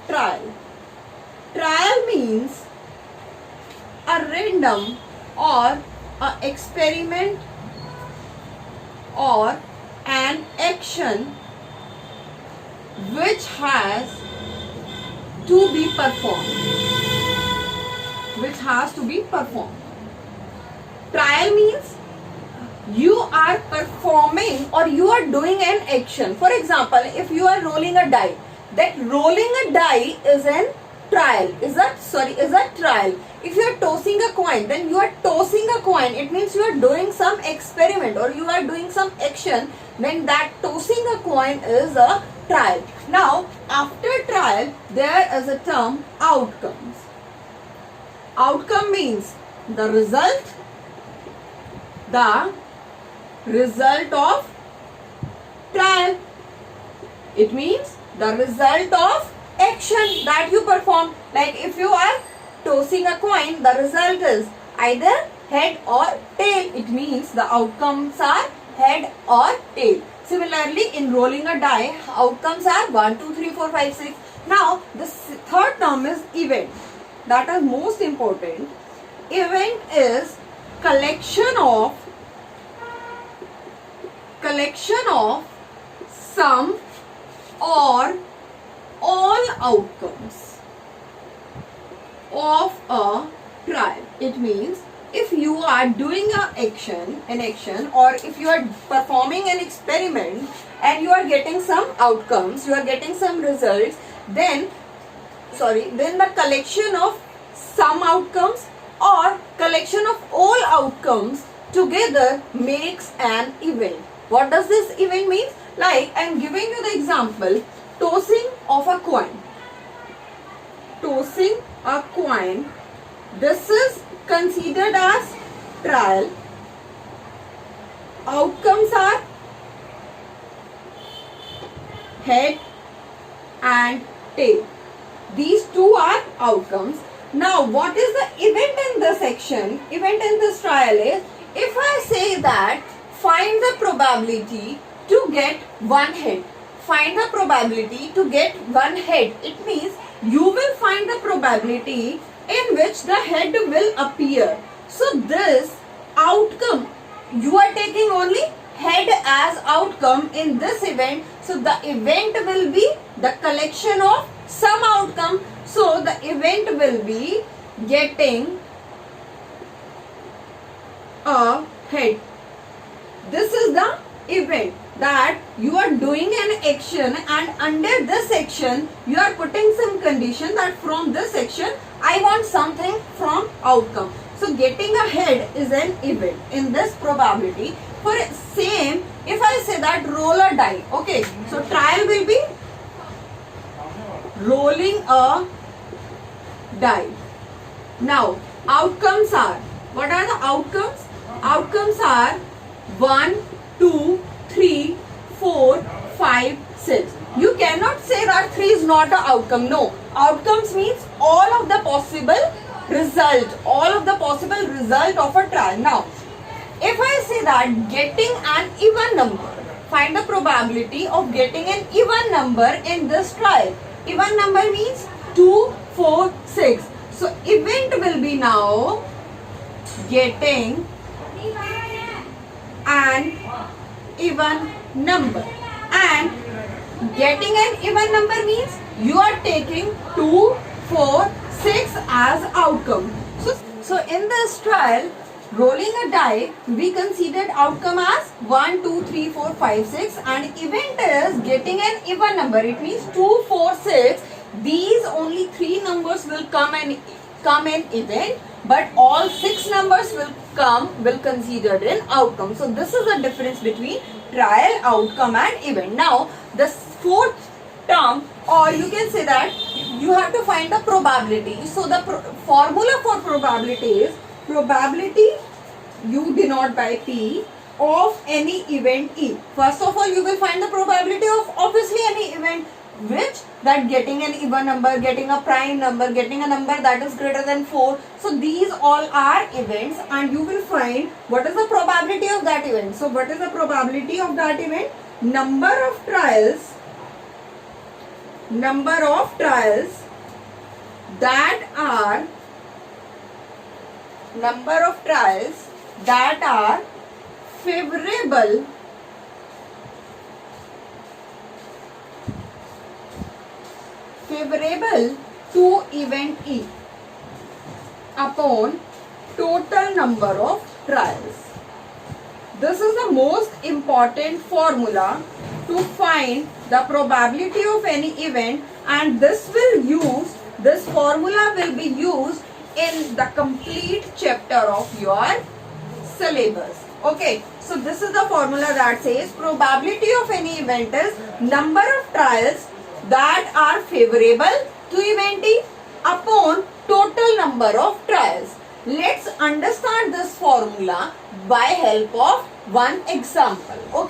trial. Trial means a random or a experiment or an action which has to be performed. Trial means you are performing or you are doing an action. For example, if you are rolling a die, that rolling a die is a trial. Is a trial. If you are tossing a coin, then you are tossing a coin. It means you are doing some experiment or you are doing some action. Then that tossing a coin is a trial. Now, after trial, there is a term outcomes. Outcome means the result of trial. It means the result of action that you perform. Like if you are tossing a coin, the result is either head or tail. It means the outcomes are head or tail. Similarly, in rolling a die, outcomes are 1, 2, 3, 4, 5, 6. Now, the third term is event. That is most important. Event is collection of some or all outcomes of a trial. It means if you are doing an action or if you are performing an experiment and you are getting some outcomes, you are getting some results, then the collection of some outcomes or collection of all outcomes together makes an event. What does this event mean? Like I am giving you the example, tossing of a coin. Tossing a coin, this is considered as trial. Outcomes are head and tail. These two are outcomes. Now, what is the event in this section? Event in this trial is, if I say that find the probability to get one head. Find the probability to get one head. It means you will find the probability in which the head will appear. So this outcome, you are taking only head as outcome in this event. So the event will be the collection of some outcome. So the event will be getting a head. This is the event, that you are doing an action and under this action you are putting some condition that from this action I want something from outcome. So getting a head is an event in this probability. For same, if I say that roll a die, okay, so trial will be rolling a die. Now outcomes are, what are the outcomes? Outcomes are 1, 2, 3, 4, 5, 6. You cannot say that 3 is not an outcome. No. Outcomes means all of the possible result of a trial. Now, if I say that getting an even number, find the probability of getting an even number in this trial. Even number means 2, 4, 6. So, event will be now getting an even number, and getting an even number means you are taking 2, 4, 6 as outcome. So in this trial, rolling a die, we considered outcome as 1, 2, 3, 4, 5, 6, and event is getting an even number. It means 2, 4, 6. These only 3 numbers will come in event, but all 6 numbers will considered in outcome. So this is the difference between trial, outcome and event. Now the fourth term, or you can say that you have to find the probability. So the formula for probability is probability U denoted by P of any event E. First of all, you will find the probability of obviously any event, which that getting an even number, getting a prime number, getting a number that is greater than 4. So these all are events, and you will find what is the probability of that event. So what is the probability of that event? Number of trials number of trials that are favorable to event E upon total number of trials. This is the most important formula to find the probability of any event, and this formula will be used in the complete chapter of your syllabus. Okay, so this is the formula that says probability of any event is number of trials that are favorable to event E upon total number of trials. Let's understand this formula by help of one example. Okay.